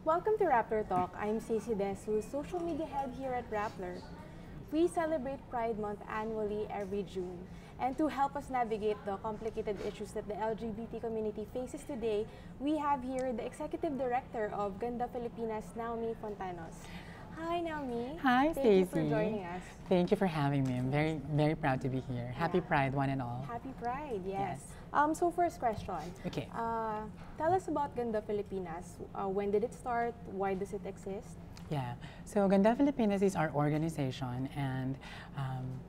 Welcome to Rappler Talk. I'm Stacey Desu, social media head here at Rappler. We celebrate Pride Month annually every June. And to help us navigate the complicated issues that the LGBT community faces today, we have here the Executive Director of Ganda Filipinas, Naomi Fontanos. Hi, Naomi. Hi, Stacey. Thank you for joining us. Thank you for having me. I'm very proud to be here. Happy Pride, one and all. Happy Pride, yes. So first question. Okay. Tell us about Ganda Filipinas. When did it start? Why does it exist? Yeah. So Ganda Filipinas is our organization, and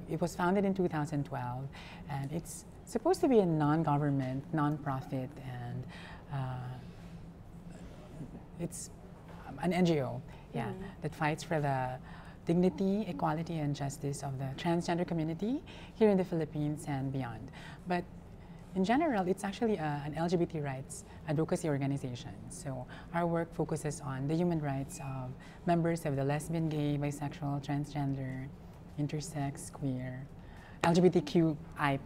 it was founded in 2012, and it's supposed to be a non-government, non-profit, and it's an NGO. Yeah, that fights for the dignity, equality, and justice of the transgender community here in the Philippines and beyond. But in general, it's actually an LGBT rights advocacy organization. So our work focuses on the human rights of members of the lesbian, gay, bisexual, transgender, intersex, queer, LGBTQI+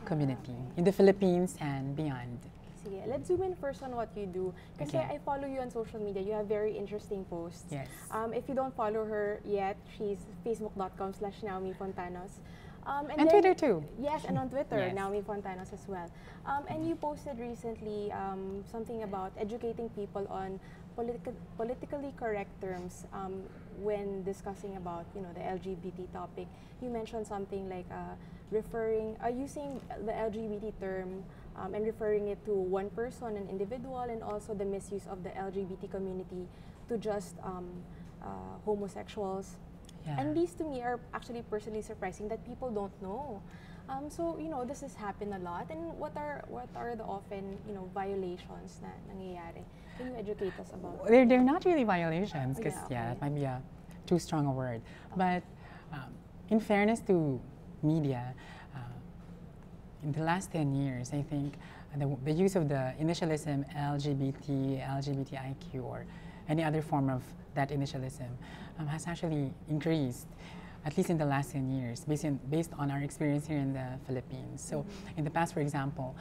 community in the Philippines and beyond. Sige, let's zoom in first on what you do. Kasi Okay. I follow you on social media. You have very interesting posts. Yes. If you don't follow her yet, she's facebook.com/Naomi Fontanos. And Twitter too. Yes, and on Twitter, Yes. Naomi Fontanos as well. And you posted recently something about educating people on politically correct terms when discussing about the LGBT topic. You mentioned something like using the LGBT term and referring it to one person, an individual, and also the misuse of the LGBT community to just homosexuals. Yeah. And these to me are actually personally surprising that people don't know. So this has happened a lot. And what are the often violations na nangyayari? Can you educate us about? They're not really violations, because Yeah, that might be too strong a word. But in fairness to media, in the last 10 years, I think the use of the initialism LGBT, LGBTIQ, or any other form of that initialism has actually increased, at least in the last 10 years, based on our experience here in the Philippines. So in the past, for example,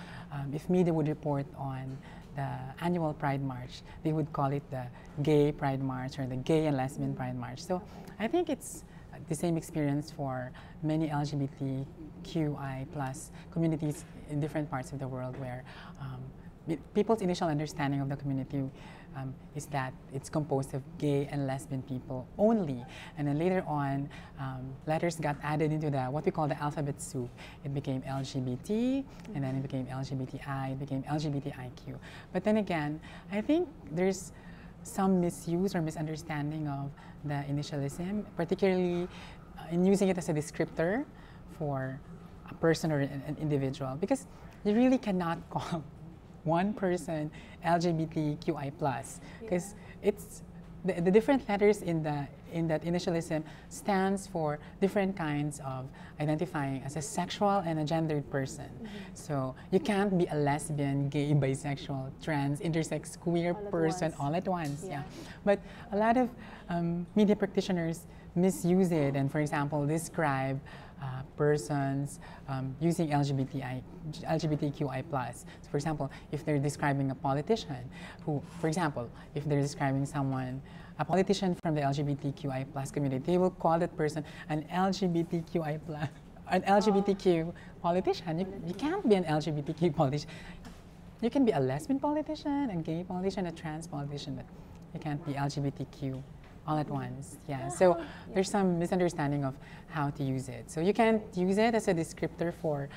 if media would report on the annual Pride March, they would call it the Gay Pride March or the Gay and Lesbian Pride March. So I think it's the same experience for many LGBTQI+ communities in different parts of the world, where people's initial understanding of the community is that it's composed of gay and lesbian people only. And then later on, letters got added into what we call the alphabet soup. It became LGBT, and then it became LGBTI, it became LGBTIQ. But then again, I think there's some misuse or misunderstanding of the initialism, particularly in using it as a descriptor for a person or an individual, because you really cannot call one person LGBTQI+, because it's the different letters in that initialism stands for different kinds of identifying as a sexual and a gendered person. So you can't be a lesbian, gay, bisexual, trans, intersex, queer person all at once. Yeah. But a lot of media practitioners misuse it and, for example, describe persons using LGBTQI+. So for example, if they're describing a politician who, for example, if they're describing a politician from the LGBTQI+ community, they will call that person an LGBTQ politician. You can't be an LGBTQ politician. You can be a lesbian politician, a gay politician, a trans politician, but you can't be LGBTQ all at once. Yeah. So there's some misunderstanding of how to use it. So you can't use it as a descriptor for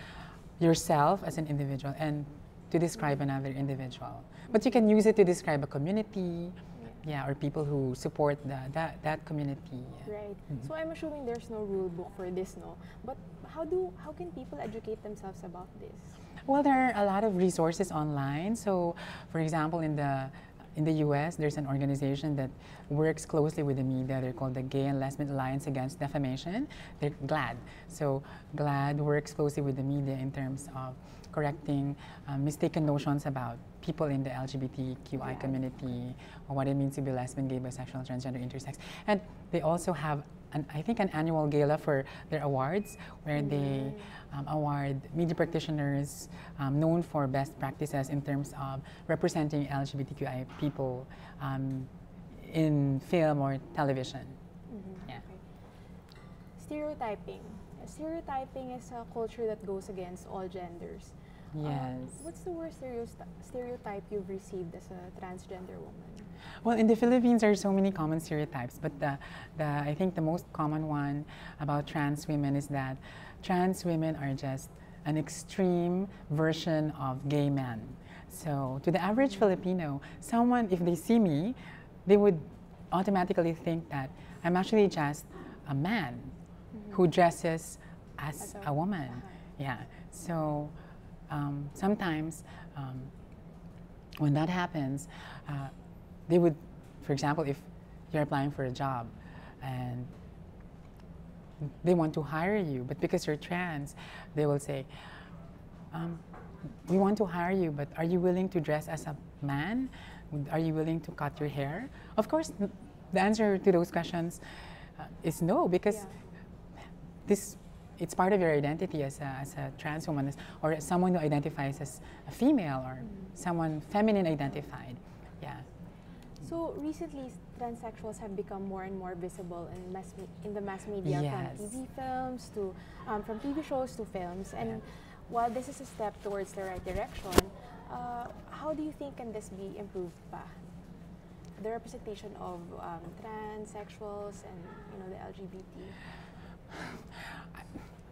yourself as an individual and to describe another individual. But you can use it to describe a community, or people who support that community. Right. So I'm assuming there's no rule book for this, no? But how can people educate themselves about this? Well, there are a lot of resources online. So, for example, in the US, there's an organization that works closely with the media. They're called the Gay and Lesbian Alliance Against Defamation. They're GLAD. So GLAD works closely with the media in terms of correcting mistaken notions about people in the LGBTQI community, or what it means to be lesbian, gay, bisexual, transgender, intersex. And they also have, I think, an annual gala for their awards, where they award media practitioners known for best practices in terms of representing LGBTQI people in film or television. Yeah. Okay. Stereotyping. Stereotyping is a culture that goes against all genders. Yes. What's the worst stereotype you've received as a transgender woman? Well, in the Philippines, there are so many common stereotypes, but I think the most common one about trans women is that trans women are just an extreme version of gay men. So, to the average Filipino, someone, if they see me, they would automatically think that I'm actually just a man who dresses as a woman. Yeah. So, sometimes when that happens, they would, for example, if you're applying for a job and they want to hire you, but because you're trans, they will say, we want to hire you, but are you willing to dress as a man? Are you willing to cut your hair? Of course, the answer to those questions is no, because it's part of your identity as a trans woman, or as someone who identifies as a female, or someone feminine identified. Yeah. So recently, transsexuals have become more and more visible in the mass media, Yes. from TV films to from TV shows to films. And while this is a step towards the right direction, how do you think can this be improved pa? The representation of transsexuals and the LGBT.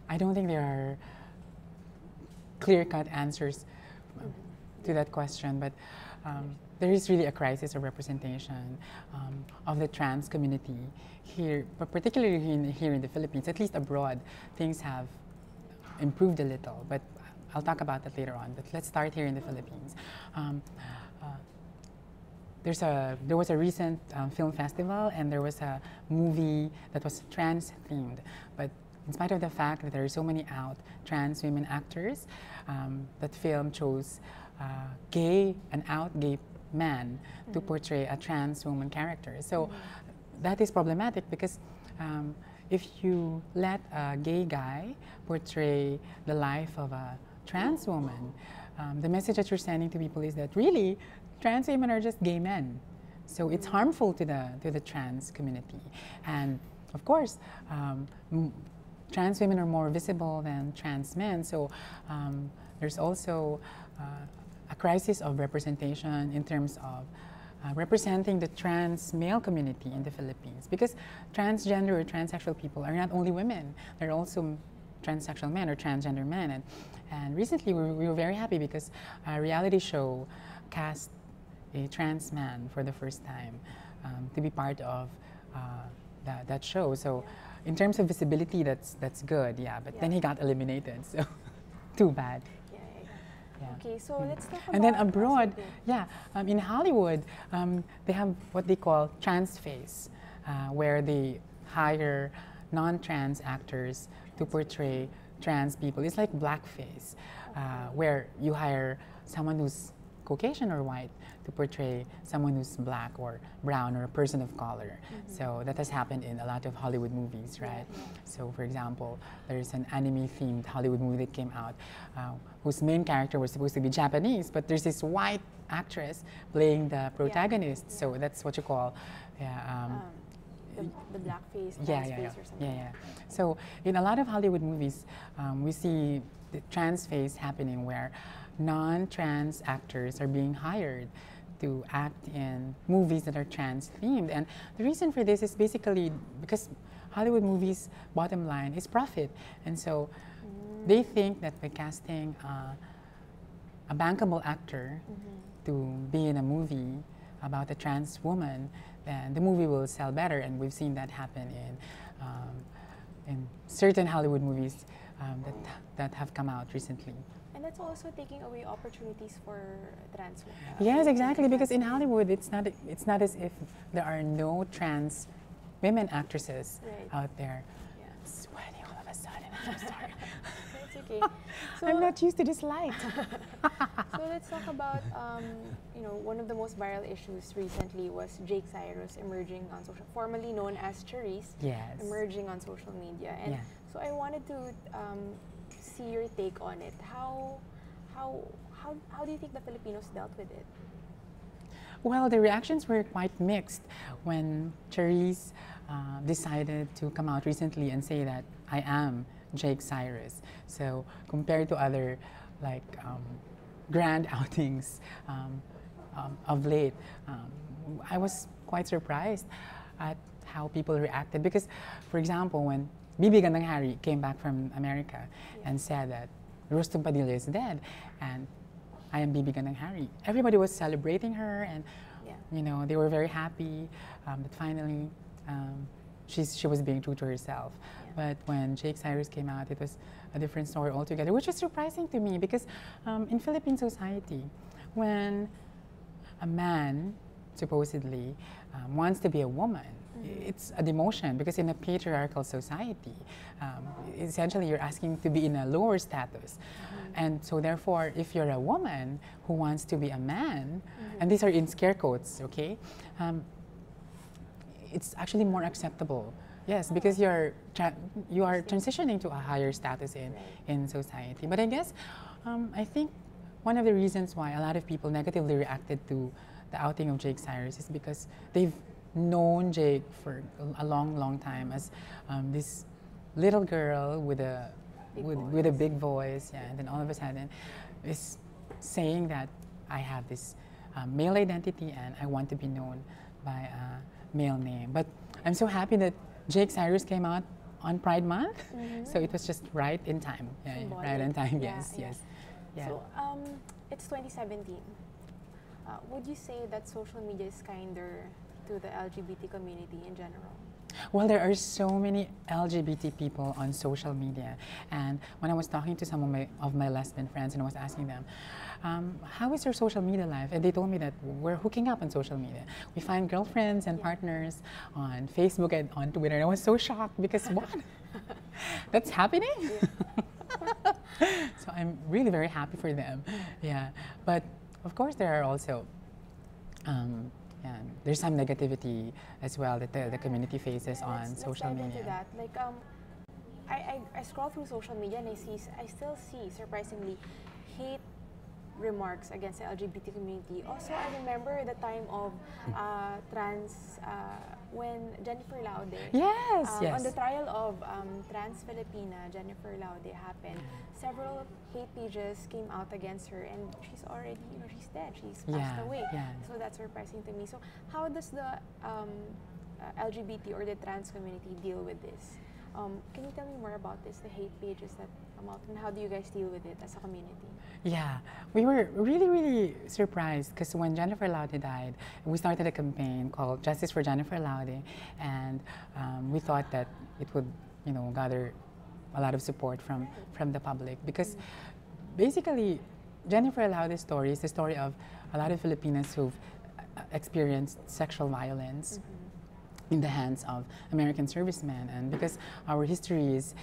I don't think there are clear-cut answers to that question, but there is really a crisis of representation of the trans community here, but particularly here in the Philippines. At least abroad, things have improved a little, but I'll talk about that later on. But let's start here in the Philippines. There was a recent film festival, and there was a movie that was trans-themed, but in spite of the fact that there are so many out trans women actors, that film chose an out gay man to portray a trans woman character. So that is problematic, because if you let a gay guy portray the life of a trans woman, the message that you're sending to people is that really trans women are just gay men. So it's harmful to the trans community. And of course, trans women are more visible than trans men. So there's also a crisis of representation in terms of representing the trans male community in the Philippines, because transgender or transsexual people are not only women, they're also transsexual men or transgender men. And recently we were very happy because a reality show cast a trans man for the first time to be part of that show. So in terms of visibility, that's good, yeah. But then he got eliminated, so too bad. Yeah. Okay, so let's talk about... And then abroad, in Hollywood, they have what they call trans face, where they hire non-trans actors to portray trans people. It's like blackface, where you hire someone who's Caucasian or white to portray someone who's black or brown or a person of color. So that has happened in a lot of Hollywood movies, right? So for example, there's an anime-themed Hollywood movie that came out whose main character was supposed to be Japanese, but there's this white actress playing the protagonist. So that's what you call the blackface, transface or something. Yeah. So in a lot of Hollywood movies, we see the trans face happening, where non-trans actors are being hired to act in movies that are trans-themed. And the reason for this is basically because Hollywood movies' bottom line is profit. And so they think that by casting a bankable actor to be in a movie about a trans woman, then the movie will sell better. And we've seen that happen in certain Hollywood movies that have come out recently. And that's also taking away opportunities for trans women. Yes, exactly. Because in Hollywood, it's not as if there are no trans women actresses out there. Yeah. Sweating all of a sudden. I'm so sorry. That's okay. So I'm not used to this light. So let's talk about one of the most viral issues recently was Jake Cyrus emerging on social, formerly known as Cyrus, emerging on social media. And so I wanted to see your take on it. How do you think the Filipinos dealt with it? Well, the reactions were quite mixed when Cyrus decided to come out recently and say that I am Jake Cyrus. So compared to other like grand outings of late, I was quite surprised at how people reacted because, for example, when Bibi Gandang Hari came back from America and said that Rustum Padilla is dead and I am Bibi Gandang Hari, everybody was celebrating her and you know, they were very happy that finally she was being true to herself. But when Jake Cyrus came out, it was a different story altogether, which is surprising to me because in Philippine society, when a man supposedly wants to be a woman, it's a demotion because in a patriarchal society, essentially you're asking to be in a lower status. And so therefore, if you're a woman who wants to be a man, and these are in scare quotes, okay, it's actually more acceptable. Yes, because you are transitioning to a higher status in society. But I guess, I think one of the reasons why a lot of people negatively reacted to the outing of Jake Cyrus is because they've known Jake for a long, long time as this little girl with a big voice, and then all of a sudden is saying that I have this male identity and I want to be known by a male name. But I'm so happy that Jake Cyrus came out on Pride Month, so it was just right in time. Yeah, right in time. Yes. Yeah. So it's 2017. Would you say that social media is kinder to the LGBT community in general? Well, there are so many LGBT people on social media, and when I was talking to some of my lesbian friends and I was asking them, how is your social media life? And they told me that we're hooking up on social media. We find girlfriends and partners on Facebook and on Twitter. And I was so shocked because what? That's happening? So I'm really very happy for them. Yeah, but of course there are also there's some negativity as well that the community faces on social media. Let's dive into that. Like, I scroll through social media and I still see, surprisingly, hate remarks against the LGBT community. Also, I remember the time of when Jennifer Laude, on the trial of trans Filipina Jennifer Laude happened, several hate pages came out against her, and she's already, she's dead, she's passed away. So that's surprising to me. So how does the LGBT or the trans community deal with this? Can you tell me more about this, the hate pages that come out, and how do you guys deal with it as a community? Yeah, we were really, really surprised because when Jennifer Laude died, we started a campaign called Justice for Jennifer Laude, and we thought that it would, gather a lot of support from the public because basically Jennifer Laude's story is the story of a lot of Filipinas who've experienced sexual violence in the hands of American servicemen, and because our history is,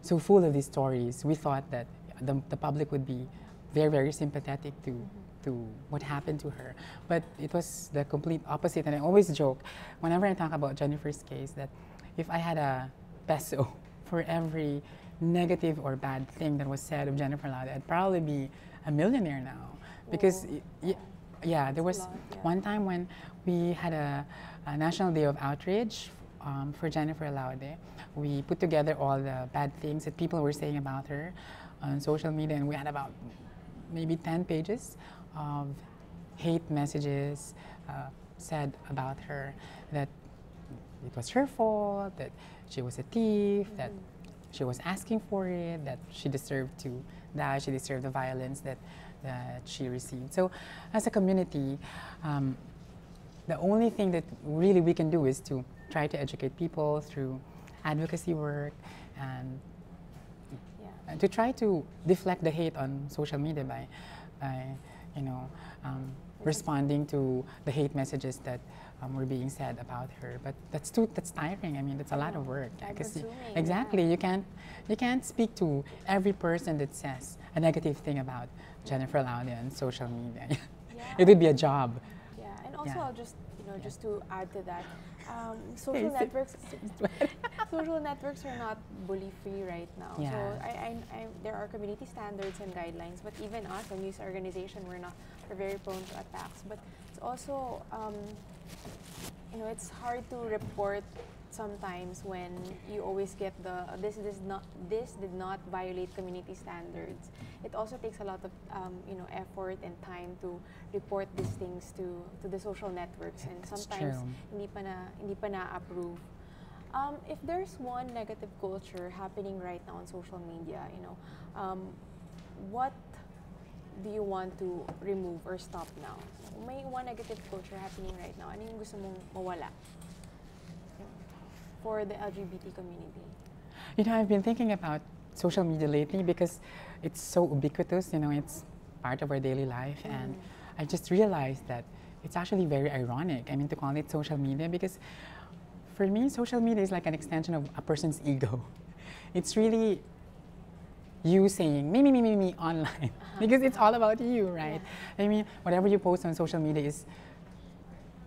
so full of these stories, we thought that the public would be very, very sympathetic to what happened to her. But it was the complete opposite, and I always joke whenever I talk about Jennifer's case that if I had a peso for every negative or bad thing that was said of Jennifer Laude, I'd probably be a millionaire now. Because there was one time when we had a National Day of Outrage for Jennifer Laude. We put together all the bad things that people were saying about her on social media, and we had about maybe 10 pages of hate messages said about her, that it was her fault, that she was a thief, that she was asking for it, that she deserved to die, she deserved the violence that she received. So as a community, the only thing that really we can do is to try to educate people through advocacy work and to try to deflect the hate on social media by responding to the hate messages that were being said about her. But that's tiring. I mean, that's a lot of work. Exactly. You can't speak to every person that says a negative thing about Jennifer Laude on social media. It would be a job. Yeah, and also I'll just know, just to add to that, social networks, social networks are not bully-free right now. Yeah. So there are community standards and guidelines, but even us, a news organization, we're very prone to attacks. But it's also, you know, it's hard to report sometimes when you always get the this did not violate community standards. It also takes a lot of you know, effort and time to report these things to the social networks, and sometimes hindi pa na-approve. If there's one negative culture happening right now on social media, you know, what do you want to remove or stop now? May one negative culture happening right now. Ano yung gusto mong mawala for the LGBT community? You know, I've been thinking about social media lately because it's so ubiquitous, you know, it's part of our daily life. And I just realized that it's actually very ironic, I mean, to call it social media, because for me, social media is like an extension of a person's ego. It's really you saying me online, because it's all about you, right? I mean, whatever you post on social media is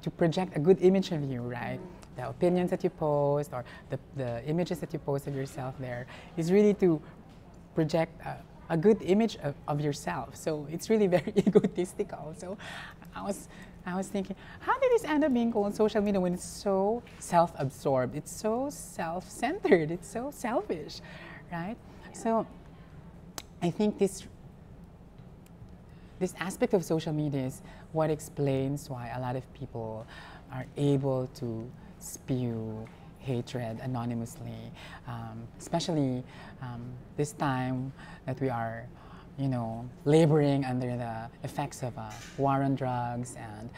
to project a good image of you, right? The opinions that you post, or the images that you post of yourself there, is really to project a good image of yourself. So it's really very egotistical. So I was thinking, how did this end up being called social media when it's so self-absorbed, it's so self-centered, it's so selfish, right? Yeah. So I think this aspect of social media is what explains why a lot of people are able to spew hatred anonymously, especially this time that we are, you know, laboring under the effects of a war on drugs and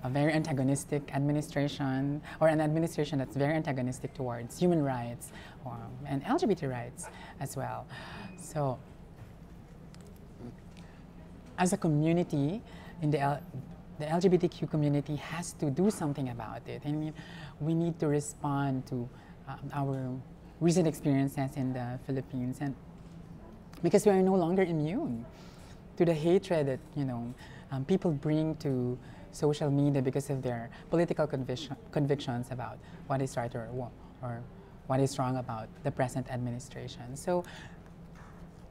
a very antagonistic administration, or an administration that's very antagonistic towards human rights and LGBT rights as well. So, as a community, in the LGBTQ community has to do something about it. I mean, we need to respond to our recent experiences in the Philippines, and because we are no longer immune to the hatred that, you know, people bring to social media because of their political convictions about what is right or what is wrong about the present administration. So,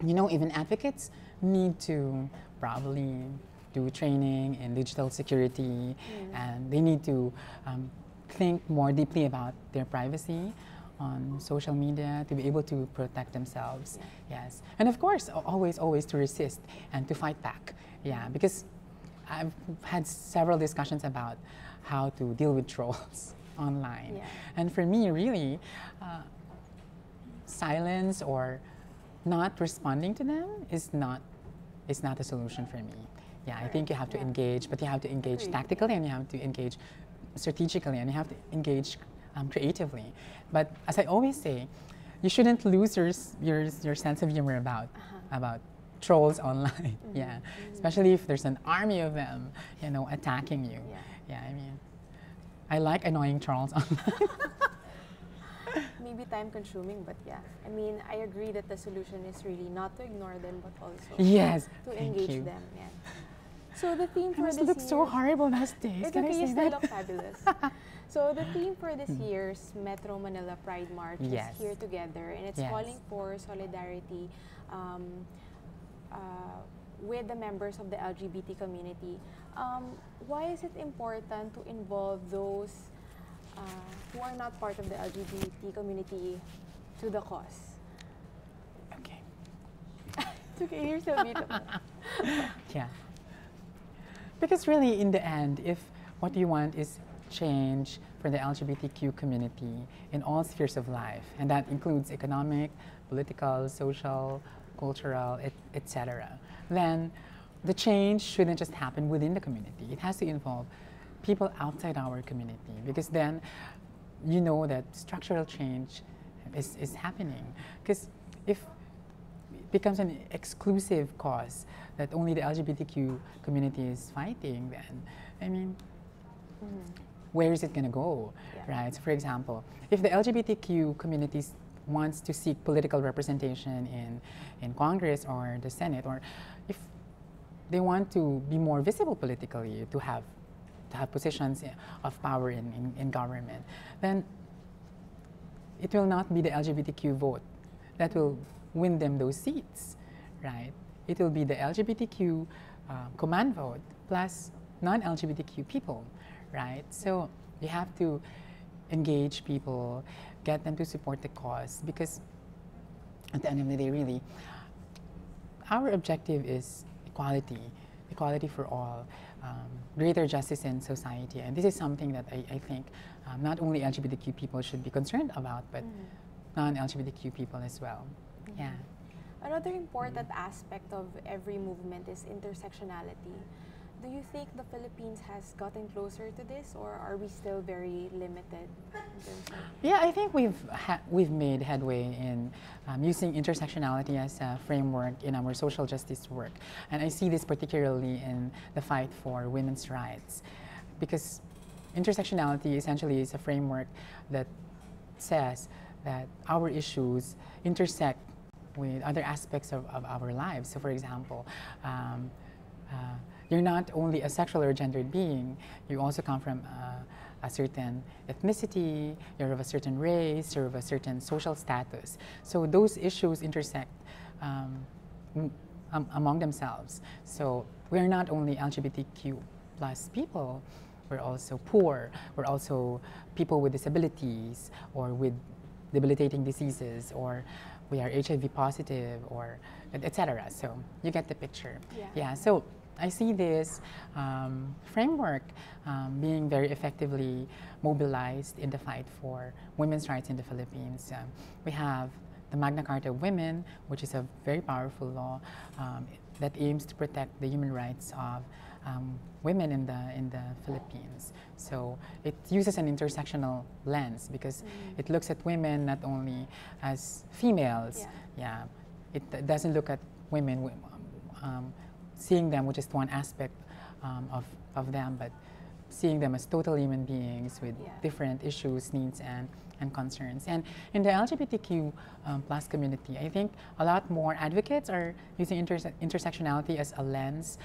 you know, even advocates need to probably do training in digital security, and they need to think more deeply about their privacy on social media to be able to protect themselves. Yes, and of course, always to resist and to fight back. Yeah, because I've had several discussions about how to deal with trolls online, and for me, really, silence or not responding to them is not a solution for me. Yeah, I think you have to engage, but you have to engage tactically, and you have to engage strategically, and you have to engage creatively. But as I always say, you shouldn't lose your sense of humor about trolls online. Yeah, especially if there's an army of them, you know, attacking you. Yeah, I mean, I like annoying trolls online. Maybe time-consuming, but yeah. I mean, I agree that the solution is really not to ignore them, but also to engage them. Yeah. So the theme for this year... look so horrible these days. It's okay, you still look fabulous. So the theme for this year's Metro Manila Pride March is Here Together, and it's calling for solidarity with the members of the LGBT community. Why is it important to involve those who are not part of the LGBT community to the cause? Okay. It's okay, you're so beautiful. Yeah. Because really, in the end, if what you want is change for the LGBTQ community in all spheres of life, and that includes economic, political, social, cultural, etc., then the change shouldn't just happen within the community. It has to involve people outside our community, because then you know that structural change is happening. Because if it becomes an exclusive cause that only the LGBTQ community is fighting, then, I mean, where is it going to go, right? So for example, if the LGBTQ community wants to seek political representation in Congress or the Senate, or if they want to be more visible politically, to have to have positions of power in government, then it will not be the LGBTQ vote that will win them those seats, right? It will be the LGBTQ command vote plus non-LGBTQ people, right? So you have to engage people, get them to support the cause, because at the end of the day, really, our objective is equality for all, greater justice in society. And this is something that I think not only LGBTQ people should be concerned about, but non-LGBTQ people as well. Yeah. Another important aspect of every movement is intersectionality. Do you think the Philippines has gotten closer to this, or are we still very limited in terms of? Yeah, I think we've made headway in using intersectionality as a framework in our social justice work, and I see this particularly in the fight for women's rights, because intersectionality essentially is a framework that says that our issues intersect with other aspects of our lives. So, for example, you're not only a sexual or gendered being, you also come from a certain ethnicity, you're of a certain race, you're of a certain social status. So those issues intersect among themselves. So we're not only LGBTQ plus people, we're also poor, we're also people with disabilities or with debilitating diseases, or we are HIV positive, or etc. So you get the picture. Yeah. So I see this framework being very effectively mobilized in the fight for women's rights in the Philippines. We have the Magna Carta of Women, which is a very powerful law that aims to protect the human rights of women in the Philippines. So it uses an intersectional lens, because it looks at women not only as females. Yeah, it doesn't look at women seeing them with just one aspect of them, but seeing them as total human beings with different issues, needs, and concerns. And in the LGBTQ plus community, I think a lot more advocates are using intersectionality as a lens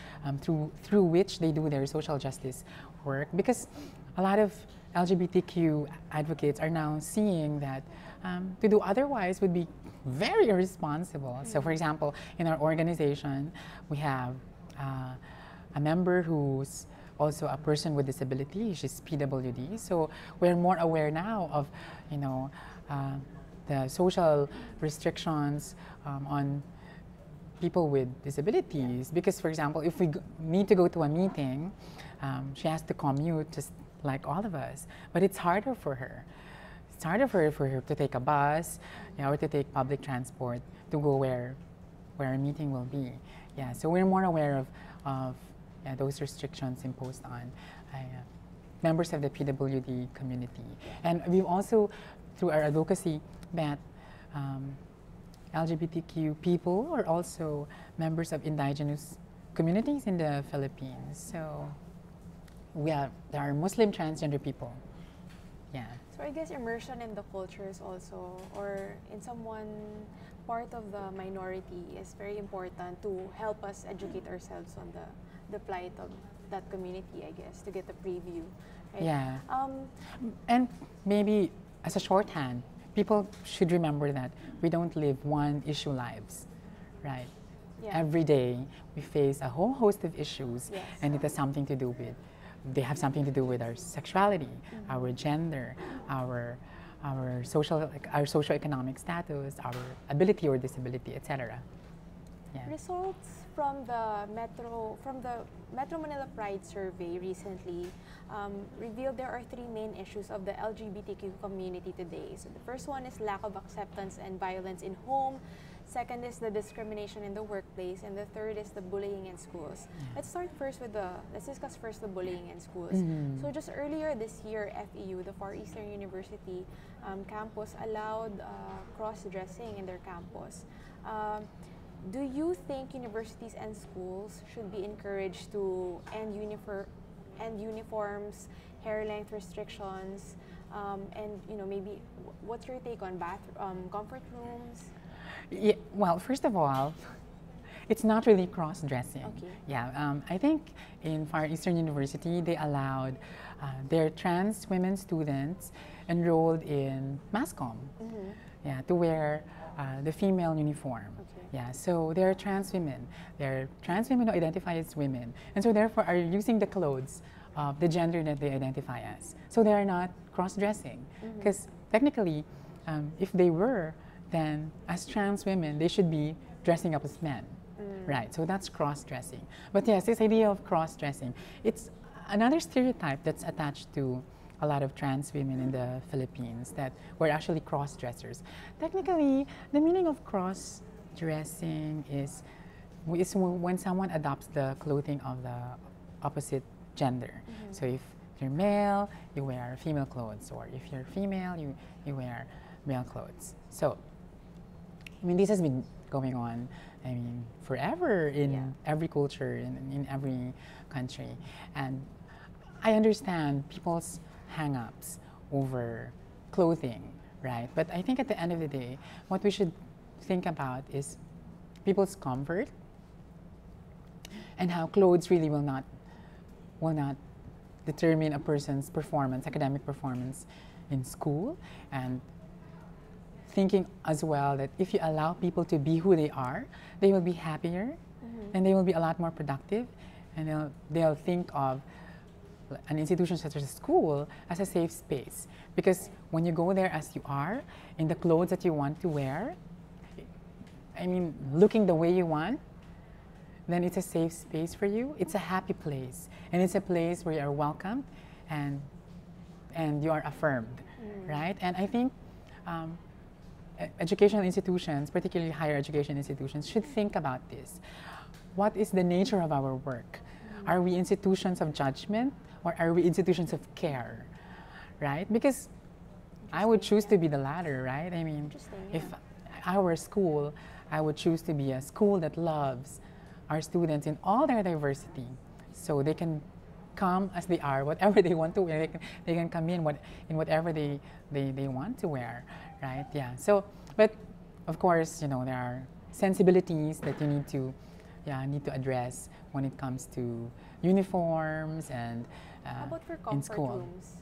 through which they do their social justice work, because a lot of LGBTQ advocates are now seeing that to do otherwise would be very irresponsible. So, for example, in our organization, we have a member who's also a person with disability. She's PWD. So we're more aware now of, the social restrictions on people with disabilities. Because, for example, if we need to go to a meeting, she has to commute just like all of us. But it's harder for her. It's harder for her to take a bus, or to take public transport to go where a meeting will be. Yeah, so we're more aware of those restrictions imposed on members of the PWD community. And we've also, through our advocacy, met LGBTQ people or also members of indigenous communities in the Philippines. So there are Muslim transgender people. Yeah. So I guess immersion in the cultures also, or in someone part of the minority, is very important to help us educate ourselves on the plight of that community, I guess, to get a preview. Right? Yeah. And maybe as a shorthand, people should remember that we don't live one issue lives, right? Yeah. Every day we face a whole host of issues, and it has something to do with, they have something to do with our sexuality, our gender, our socioeconomic status, our ability or disability, etc. Yeah. Results from the Metro Manila Pride survey recently revealed there are three main issues of the LGBTQ community today. So the first one is lack of acceptance and violence in home. Second is the discrimination in the workplace, and the third is the bullying in schools. Let's discuss first the bullying in schools. So just earlier this year, FEU, the Far Eastern University campus, allowed cross-dressing in their campus. Do you think universities and schools should be encouraged to end uniforms, hair length restrictions, and maybe what's your take on comfort rooms? Yeah, well, first of all, it's not really cross-dressing. Okay. Yeah, I think in Far Eastern University, they allowed their trans women students enrolled in mass comm, yeah, to wear the female uniform. Okay. Yeah, so they're trans women. They're trans women who identify as women, and so therefore are using the clothes of the gender that they identify as. So they are not cross-dressing, because technically, if they were, then as trans women, they should be dressing up as men. Right, so that's cross-dressing. But yes, this idea of cross-dressing, it's another stereotype that's attached to a lot of trans women in the Philippines, that we're actually cross-dressers. Technically, the meaning of cross-dressing is when someone adopts the clothing of the opposite gender. So if you're male, you wear female clothes, or if you're female, you wear male clothes. So, I mean, this has been going on, I mean, forever in every culture, in every country. And I understand people's hang-ups over clothing, right? But I think at the end of the day, what we should think about is people's comfort, and how clothes really will not determine a person's performance, academic performance in school. And thinking as well that if you allow people to be who they are, they will be happier, and they will be a lot more productive, and they'll think of an institution such as a school as a safe space. Because when you go there as you are, in the clothes that you want to wear, I mean, looking the way you want, then it's a safe space for you. It's a happy place, and it's a place where you are welcomed and you are affirmed, right? And I think educational institutions, particularly higher education institutions, should think about this. What is the nature of our work? Are we institutions of judgment, or are we institutions of care, right? Because I would choose to be the latter, right? I mean, if I were a school, I would choose to be a school that loves our students in all their diversity, so they can come as they are, whatever they want to wear. They can come in whatever they want to wear, right? Yeah. So, but of course, you know, there are sensibilities that you need to address when it comes to uniforms and How about for in comfort school. rooms?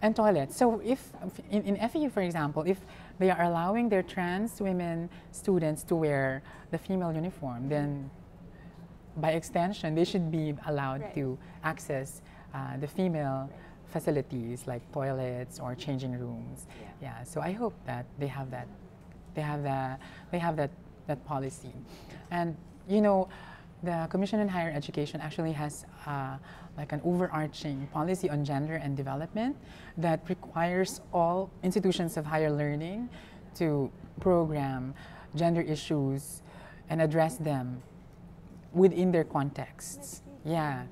And toilets. So if in FEU, for example, if they are allowing their trans women students to wear the female uniform, then by extension, they should be allowed to access the female facilities like toilets or changing rooms. Yeah. So I hope that they have that policy. And you know, the Commission on Higher Education actually has like an overarching policy on gender and development that requires all institutions of higher learning to program gender issues and address them within their contexts. Yeah,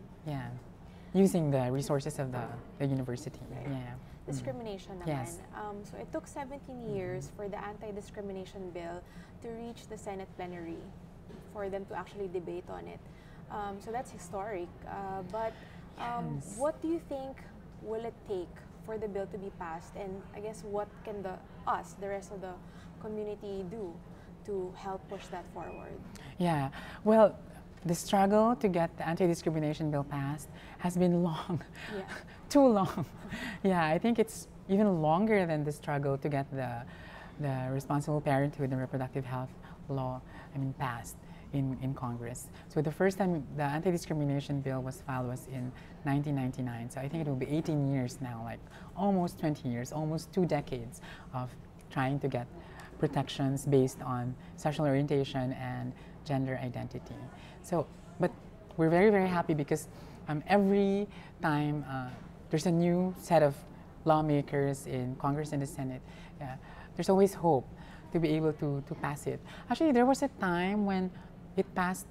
using the resources of the university. Yeah. Discrimination naman. Yes. So it took 17 years for the Antidiscrimination Bill to reach the Senate plenary, for them to actually debate on it. So that's historic. But what do you think will it take for the bill to be passed? And I guess what can the rest of the community do to help push that forward? Yeah, well, the struggle to get the anti-discrimination bill passed has been long, too long. Yeah, I think it's even longer than the struggle to get the responsible parenthood and reproductive health law, passed in Congress. So the first time the anti-discrimination bill was filed was in 1999. So I think it will be 18 years now, like almost 20 years, almost 2 decades of trying to get protections based on sexual orientation and gender identity. So, but we're very, very happy because every time there's a new set of lawmakers in Congress and the Senate, there's always hope to be able to pass it. Actually, there was a time when it passed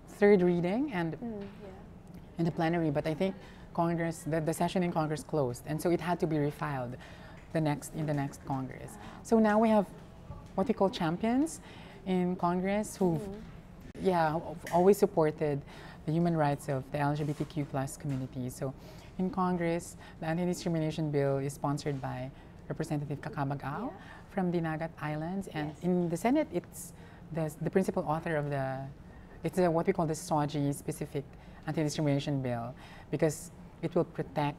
third reading and in the plenary, but I think Congress, the session in Congress closed, and so it had to be refiled in the next Congress. So now we have what we call champions in Congress who've always supported the human rights of the LGBTQ plus community. So in Congress, the anti-discrimination bill is sponsored by Representative Kakabagao from Dinagat Islands, and in the Senate, it's the principal author of it's what we call the SOGI specific anti-discrimination bill, because it will protect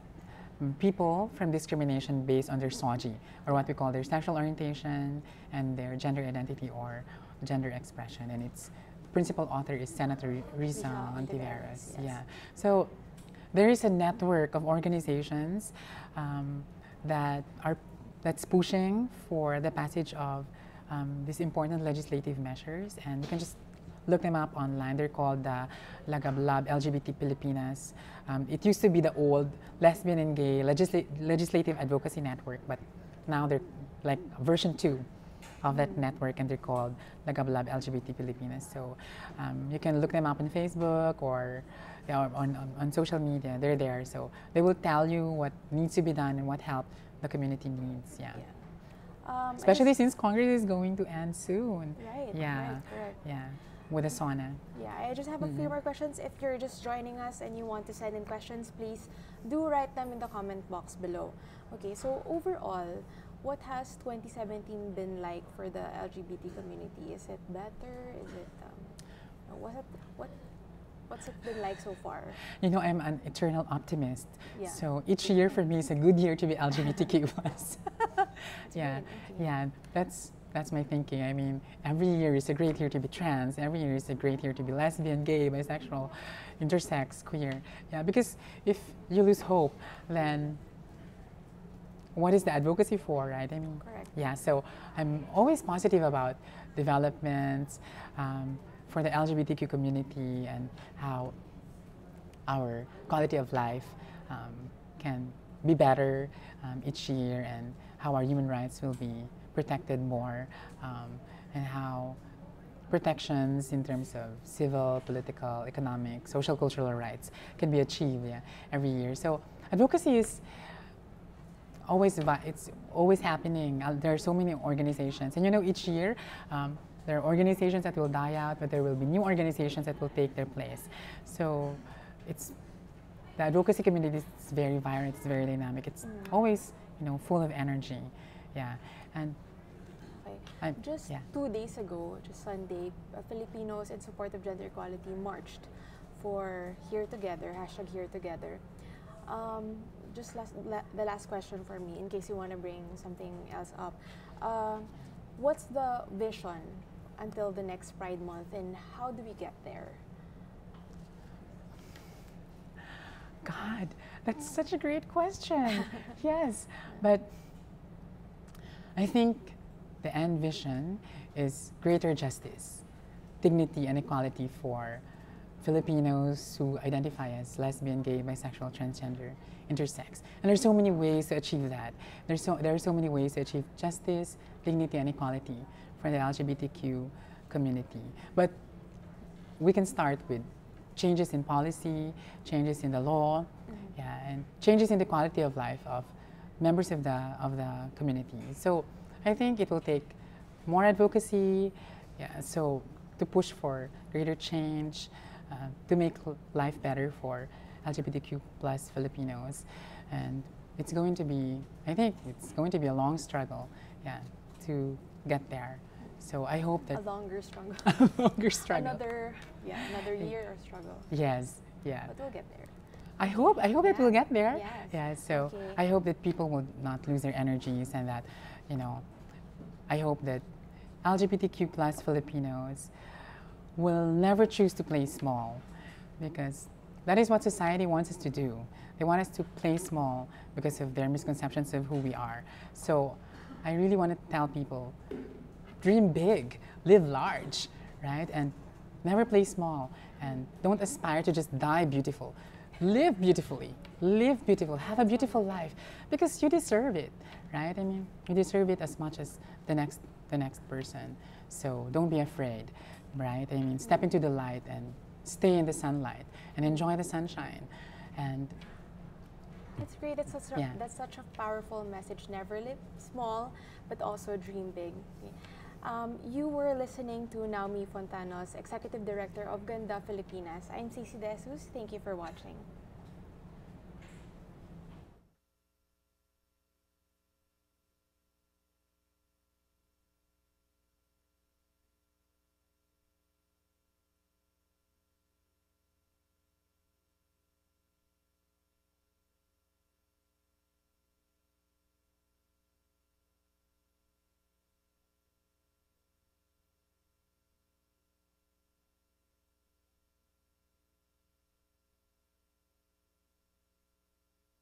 people from discrimination based on their SOGI, or what we call their sexual orientation and their gender identity or gender expression. And its principal author is Senator Rizal Antiveros. Yes. Yeah. So there is a network of organizations that's pushing for the passage of these important legislative measures, and you can just look them up online. They're called the Lagablab LGBT Filipinas. It used to be the old Lesbian and Gay Legislative Advocacy Network, but now they're like version 2 of that network, and they're called Lagablab LGBT Filipinas. So you can look them up on Facebook or on social media. They're there, so they will tell you what needs to be done and what help the community needs. Yeah. Especially since Congress is going to end soon. Right. Yeah. Right, correct. Yeah. With a sauna. Yeah, I just have a few more questions. If you're just joining us and you want to send in questions, please do write them in the comment box below. Okay, so overall, what has 2017 been like for the LGBT community? Is it better? Is it what's it been like so far? You know, I'm an eternal optimist. Yeah. So each year for me is a good year to be LGBTQ+. Yeah, yeah, that's my thinking. I mean, every year is a great year to be trans. Every year is a great year to be lesbian, gay, bisexual, intersex, queer. Yeah, because if you lose hope, then what is the advocacy for, right? I mean, correct. Yeah, so I'm always positive about developments for the LGBTQ community and how our quality of life can be better each year, and how our human rights will be protected more, and how protections in terms of civil, political, economic, social, cultural rights can be achieved every year. So advocacy is it's always happening. There are so many organizations, and you know, each year there are organizations that will die out, but there will be new organizations that will take their place. So the advocacy community is very vibrant, it's very dynamic. It's always, you know, full of energy. Yeah, and just 2 days ago, just Sunday, Filipinos in support of gender equality marched for Here Together, hashtag Here Together. Just the last question for me, in case you want to bring something else up. What's the vision until the next Pride Month, and how do we get there? God, that's such a great question. Yes, but I think the end vision is greater justice, dignity, and equality for Filipinos who identify as lesbian, gay, bisexual, transgender, intersex. And there's so many ways to achieve that. There are so many ways to achieve justice, dignity, and equality for the LGBTQ community. But we can start with changes in policy, changes in the law, and changes in the quality of life of members of the community. So I think it will take more advocacy, so to push for greater change, to make life better for LGBTQ plus Filipinos. And it's going to be, I think it's going to be a long struggle, to get there. So I hope that a longer struggle. A longer struggle. Another year of struggle. Yes, yeah. But we'll get there. I hope that we'll get there. Yes. Yeah. So Okay. I hope that people will not lose their energies, and that, you know, I hope that LGBTQ plus Filipinos will never choose to play small, because that is what society wants us to do. They want us to play small because of their misconceptions of who we are. So I really want to tell people, dream big, live large, right? And never play small, and don't aspire to just die beautiful. Live beautifully, live beautiful, have a beautiful life, because you deserve it, right? I mean, you deserve it as much as the next person. So don't be afraid, right? I mean, step into the light and stay in the sunlight and enjoy the sunshine. And it's great. That's such a powerful message. Never live small, but also dream big. You were listening to Naomi Fontanos, Executive Director of Ganda Filipinas. I'm Cece De Jesus. Thank you for watching.